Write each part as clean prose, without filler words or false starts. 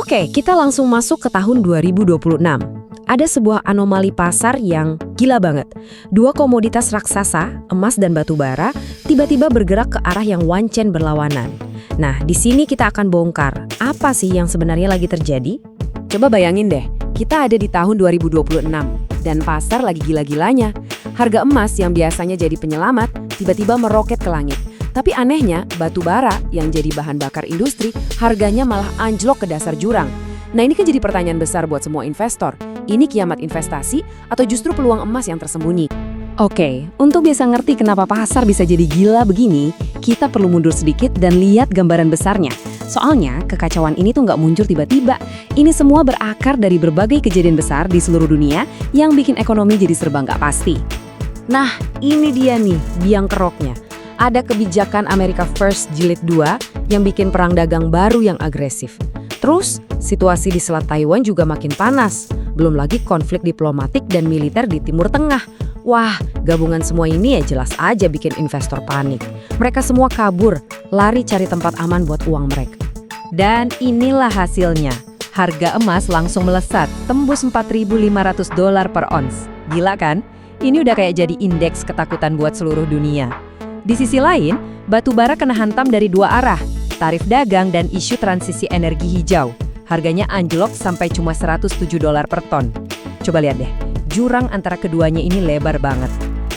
Oke, kita langsung masuk ke tahun 2026. Ada sebuah anomali pasar yang gila banget. Dua komoditas raksasa, emas dan batu bara, tiba-tiba bergerak ke arah yang wancen berlawanan. Nah, di sini kita akan bongkar apa sih yang sebenarnya lagi terjadi. Coba bayangin deh, kita ada di tahun 2026 dan pasar lagi gila-gilanya. Harga emas yang biasanya jadi penyelamat tiba-tiba meroket ke langit. Tapi anehnya, batu bara yang jadi bahan bakar industri harganya malah anjlok ke dasar jurang. Nah, ini kan jadi pertanyaan besar buat semua investor. Ini kiamat investasi atau justru peluang emas yang tersembunyi? Oke, untuk bisa ngerti kenapa pasar bisa jadi gila begini, kita perlu mundur sedikit dan lihat gambaran besarnya. Soalnya, kekacauan ini tuh nggak muncul tiba-tiba. Ini semua berakar dari berbagai kejadian besar di seluruh dunia yang bikin ekonomi jadi serba nggak pasti. Nah, ini dia nih, biang keroknya. Ada kebijakan America First Jilid 2 yang bikin perang dagang baru yang agresif. Terus, situasi di Selat Taiwan juga makin panas. Belum lagi konflik diplomatik dan militer di Timur Tengah. Wah, gabungan semua ini ya jelas aja bikin investor panik. Mereka semua kabur, lari cari tempat aman buat uang mereka. Dan inilah hasilnya. Harga emas langsung melesat, tembus $4.500 per ons. Gila kan? Ini udah kayak jadi indeks ketakutan buat seluruh dunia. Di sisi lain, batu bara kena hantam dari dua arah, tarif dagang dan isu transisi energi hijau. Harganya anjlok sampai cuma $107 per ton. Coba lihat deh, jurang antara keduanya ini lebar banget.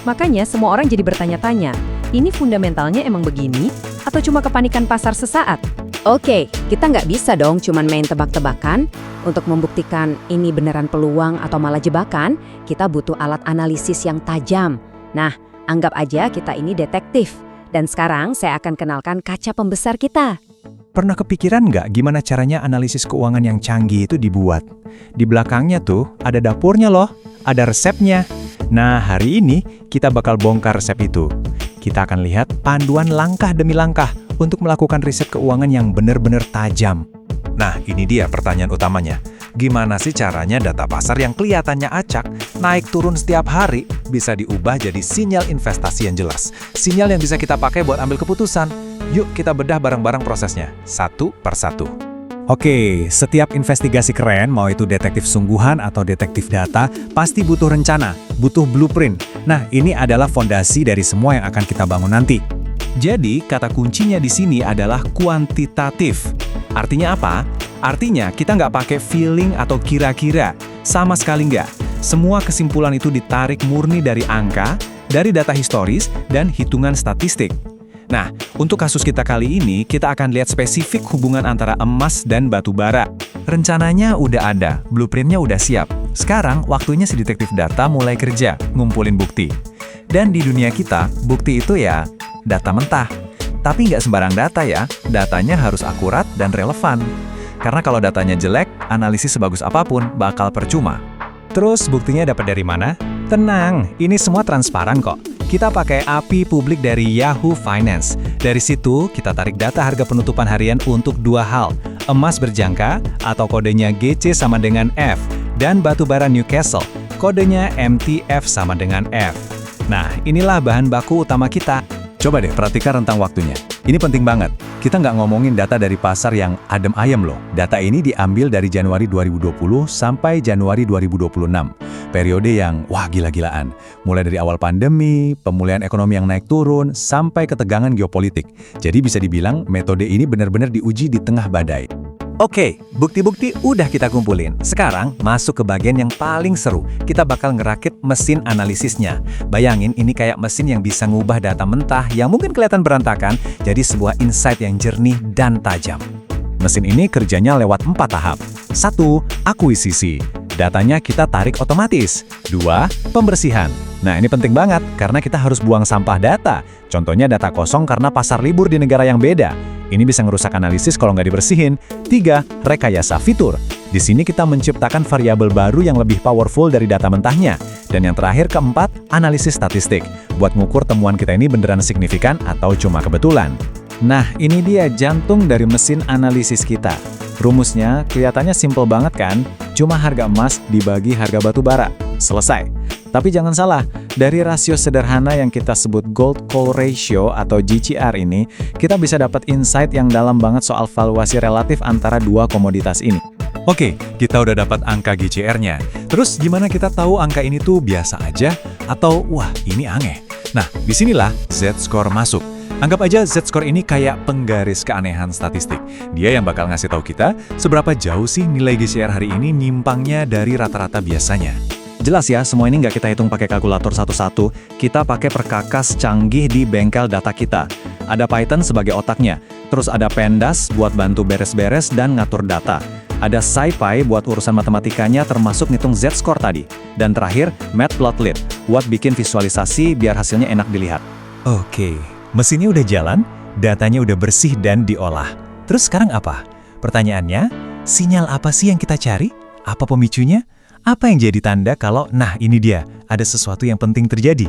Makanya semua orang jadi bertanya-tanya, ini fundamentalnya emang begini atau cuma kepanikan pasar sesaat? Oke, kita nggak bisa dong cuman main tebak-tebakan. Untuk membuktikan ini beneran peluang atau malah jebakan, kita butuh alat analisis yang tajam. Nah, anggap aja kita ini detektif. Dan sekarang saya akan kenalkan kaca pembesar kita. Pernah kepikiran nggak gimana caranya analisis keuangan yang canggih itu dibuat? Di belakangnya tuh ada dapurnya loh, ada resepnya. Nah, hari ini kita bakal bongkar resep itu. Kita akan lihat panduan langkah demi langkah untuk melakukan riset keuangan yang benar-benar tajam. Nah, ini dia pertanyaan utamanya. Gimana sih caranya data pasar yang kelihatannya acak, naik turun setiap hari, bisa diubah jadi sinyal investasi yang jelas? Sinyal yang bisa kita pakai buat ambil keputusan. Yuk kita bedah bareng-bareng prosesnya, satu per satu. Oke, setiap investigasi keren, mau itu detektif sungguhan atau detektif data, pasti butuh rencana, butuh blueprint. Nah, ini adalah fondasi dari semua yang akan kita bangun nanti. Jadi, kata kuncinya di sini adalah kuantitatif. Artinya apa? Artinya kita nggak pakai feeling atau kira-kira. Sama sekali nggak. Semua kesimpulan itu ditarik murni dari angka, dari data historis, dan hitungan statistik. Nah, untuk kasus kita kali ini, kita akan lihat spesifik hubungan antara emas dan batu bara. Rencananya udah ada, blueprintnya udah siap. Sekarang, waktunya si detektif data mulai kerja, ngumpulin bukti. Dan di dunia kita, bukti itu ya data mentah. Tapi nggak sembarang data ya, datanya harus akurat dan relevan. Karena kalau datanya jelek, analisis sebagus apapun bakal percuma. Terus buktinya dapat dari mana? Tenang, ini semua transparan kok. Kita pakai API publik dari Yahoo Finance. Dari situ, kita tarik data harga penutupan harian untuk dua hal. Emas berjangka, atau kodenya GC sama dengan F. Dan batu bara Newcastle, kodenya MTF sama dengan F. Nah, inilah bahan baku utama kita. Coba deh perhatikan rentang waktunya. Ini penting banget. Kita nggak ngomongin data dari pasar yang adem ayem loh. Data ini diambil dari Januari 2020 sampai Januari 2026. Periode yang wah gila-gilaan. Mulai dari awal pandemi, pemulihan ekonomi yang naik turun, sampai ketegangan geopolitik. Jadi bisa dibilang metode ini benar-benar diuji di tengah badai. Oke, bukti-bukti udah kita kumpulin. Sekarang masuk ke bagian yang paling seru. Kita bakal ngerakit mesin analisisnya. Bayangin ini kayak mesin yang bisa ngubah data mentah yang mungkin kelihatan berantakan jadi sebuah insight yang jernih dan tajam. Mesin ini kerjanya lewat 4 tahap. 1. Akuisisi. Datanya kita tarik otomatis. 2. Pembersihan. Nah, ini penting banget karena kita harus buang sampah data. Contohnya data kosong karena pasar libur di negara yang beda. Ini bisa ngerusak analisis kalau nggak dibersihin. 3. Rekayasa fitur. Di sini kita menciptakan variabel baru yang lebih powerful dari data mentahnya. Dan yang terakhir keempat, analisis statistik. Buat ngukur temuan kita ini beneran signifikan atau cuma kebetulan. Nah, ini dia jantung dari mesin analisis kita. Rumusnya kelihatannya simple banget kan? Cuma harga emas dibagi harga batu bara. Selesai. Tapi jangan salah, dari rasio sederhana yang kita sebut Gold Call Ratio atau GCR ini, kita bisa dapat insight yang dalam banget soal valuasi relatif antara dua komoditas ini. Oke, kita udah dapat angka GCR-nya. Terus gimana kita tahu angka ini tuh biasa aja atau wah ini aneh? Nah, disinilah Z-score masuk. Anggap aja Z-score ini kayak penggaris keanehan statistik. Dia yang bakal ngasih tahu kita seberapa jauh sih nilai GCR hari ini nyimpangnya dari rata-rata biasanya. Jelas ya, semua ini nggak kita hitung pakai kalkulator satu-satu, kita pakai perkakas canggih di bengkel data kita. Ada Python sebagai otaknya, terus ada Pandas buat bantu beres-beres dan ngatur data. Ada SciPy buat urusan matematikanya termasuk ngitung Z-score tadi. Dan terakhir, Matplotlib buat bikin visualisasi biar hasilnya enak dilihat. Oke, mesinnya udah jalan, datanya udah bersih dan diolah. Terus sekarang apa? Pertanyaannya, sinyal apa sih yang kita cari? Apa pemicunya? Apa yang jadi tanda kalau, nah ini dia, ada sesuatu yang penting terjadi?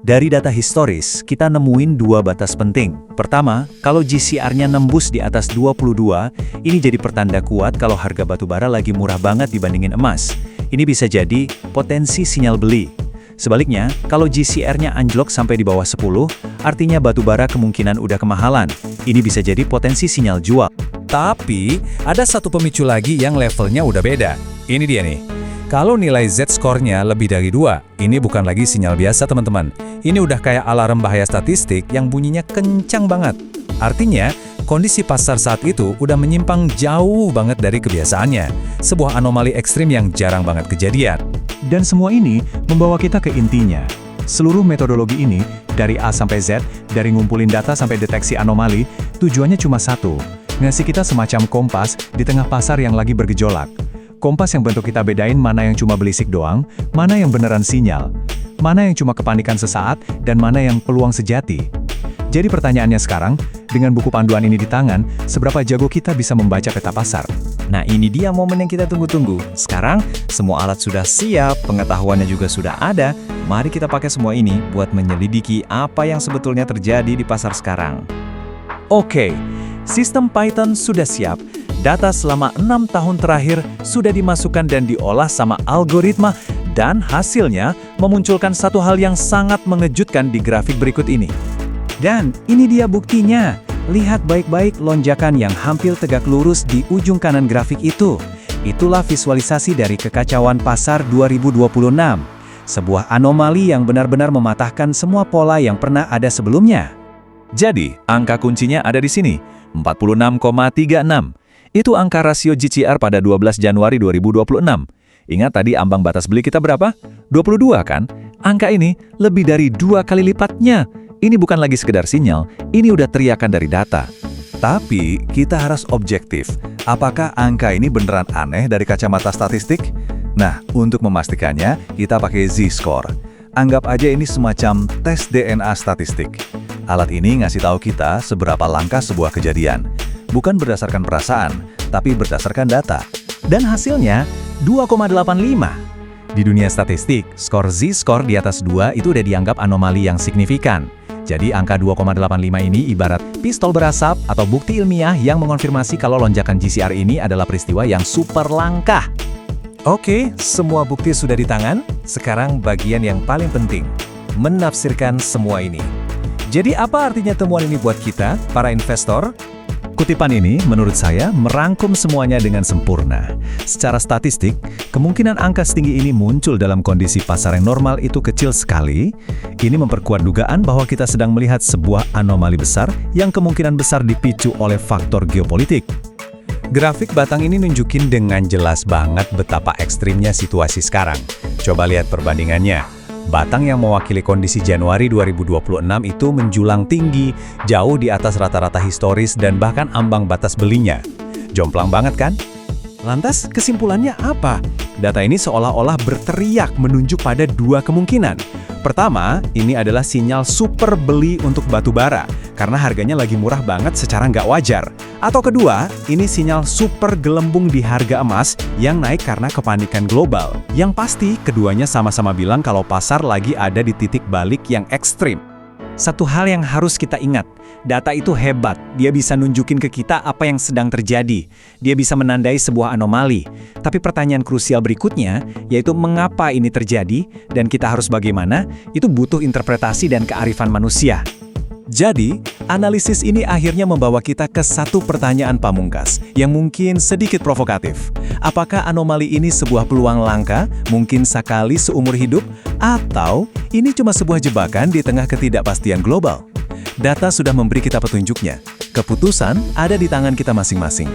Dari data historis, kita nemuin dua batas penting. Pertama, kalau GCR-nya nembus di atas 22, ini jadi pertanda kuat kalau harga batubara lagi murah banget dibandingin emas. Ini bisa jadi potensi sinyal beli. Sebaliknya, kalau GCR-nya anjlok sampai di bawah 10, artinya batubara kemungkinan udah kemahalan. Ini bisa jadi potensi sinyal jual. Tapi, ada satu pemicu lagi yang levelnya udah beda. Ini dia nih. Kalau nilai Z-score-nya lebih dari 2, ini bukan lagi sinyal biasa teman-teman. Ini udah kayak alarm bahaya statistik yang bunyinya kencang banget. Artinya, kondisi pasar saat itu udah menyimpang jauh banget dari kebiasaannya. Sebuah anomali ekstrim yang jarang banget kejadian. Dan semua ini membawa kita ke intinya. Seluruh metodologi ini, dari A sampai Z, dari ngumpulin data sampai deteksi anomali, tujuannya cuma satu, ngasih kita semacam kompas di tengah pasar yang lagi bergejolak. Kompas yang bentuk kita bedain mana yang cuma belisik doang, mana yang beneran sinyal, mana yang cuma kepanikan sesaat, dan mana yang peluang sejati. Jadi pertanyaannya sekarang, dengan buku panduan ini di tangan, seberapa jago kita bisa membaca peta pasar? Nah ini dia momen yang kita tunggu-tunggu. Sekarang, semua alat sudah siap, pengetahuannya juga sudah ada. Mari kita pakai semua ini buat menyelidiki apa yang sebetulnya terjadi di pasar sekarang. Oke, sistem Python sudah siap. Data selama 6 tahun terakhir sudah dimasukkan dan diolah sama algoritma dan hasilnya memunculkan satu hal yang sangat mengejutkan di grafik berikut ini. Dan ini dia buktinya. Lihat baik-baik lonjakan yang hampir tegak lurus di ujung kanan grafik itu. Itulah visualisasi dari kekacauan pasar 2026. Sebuah anomali yang benar-benar mematahkan semua pola yang pernah ada sebelumnya. Jadi, angka kuncinya ada di sini, 46,36. Itu angka rasio GCR pada 12 Januari 2026. Ingat tadi ambang batas beli kita berapa? 22 kan? Angka ini lebih dari 2 kali lipatnya. Ini bukan lagi sekedar sinyal, ini udah teriakan dari data. Tapi kita harus objektif. Apakah angka ini beneran aneh dari kacamata statistik? Nah, untuk memastikannya, kita pakai Z-score. Anggap aja ini semacam tes DNA statistik. Alat ini ngasih tahu kita seberapa langka sebuah kejadian. Bukan berdasarkan perasaan, tapi berdasarkan data. Dan hasilnya 2,85. Di dunia statistik, skor Z-score di atas 2 itu udah dianggap anomali yang signifikan. Jadi angka 2,85 ini ibarat pistol berasap atau bukti ilmiah yang mengonfirmasi kalau lonjakan GCR ini adalah peristiwa yang super langka. Oke, semua bukti sudah di tangan. Sekarang bagian yang paling penting, menafsirkan semua ini. Jadi apa artinya temuan ini buat kita, para investor? Kutipan ini, menurut saya, merangkum semuanya dengan sempurna. Secara statistik, kemungkinan angka setinggi ini muncul dalam kondisi pasar yang normal itu kecil sekali. Ini memperkuat dugaan bahwa kita sedang melihat sebuah anomali besar yang kemungkinan besar dipicu oleh faktor geopolitik. Grafik batang ini nunjukin dengan jelas banget betapa ekstrimnya situasi sekarang. Coba lihat perbandingannya. Batang yang mewakili kondisi Januari 2026 itu menjulang tinggi, jauh di atas rata-rata historis dan bahkan ambang batas belinya. Jomplang banget kan? Lantas kesimpulannya apa? Data ini seolah-olah berteriak menunjuk pada dua kemungkinan. Pertama, ini adalah sinyal super beli untuk batu bara, karena harganya lagi murah banget secara nggak wajar. Atau kedua, ini sinyal super gelembung di harga emas yang naik karena kepanikan global. Yang pasti, keduanya sama-sama bilang kalau pasar lagi ada di titik balik yang ekstrim. Satu hal yang harus kita ingat, data itu hebat. Dia bisa nunjukin ke kita apa yang sedang terjadi. Dia bisa menandai sebuah anomali. Tapi pertanyaan krusial berikutnya, yaitu mengapa ini terjadi dan kita harus bagaimana, itu butuh interpretasi dan kearifan manusia. Jadi, analisis ini akhirnya membawa kita ke satu pertanyaan pamungkas yang mungkin sedikit provokatif. Apakah anomali ini sebuah peluang langka, mungkin sekali seumur hidup, atau ini cuma sebuah jebakan di tengah ketidakpastian global? Data sudah memberi kita petunjuknya. Keputusan ada di tangan kita masing-masing.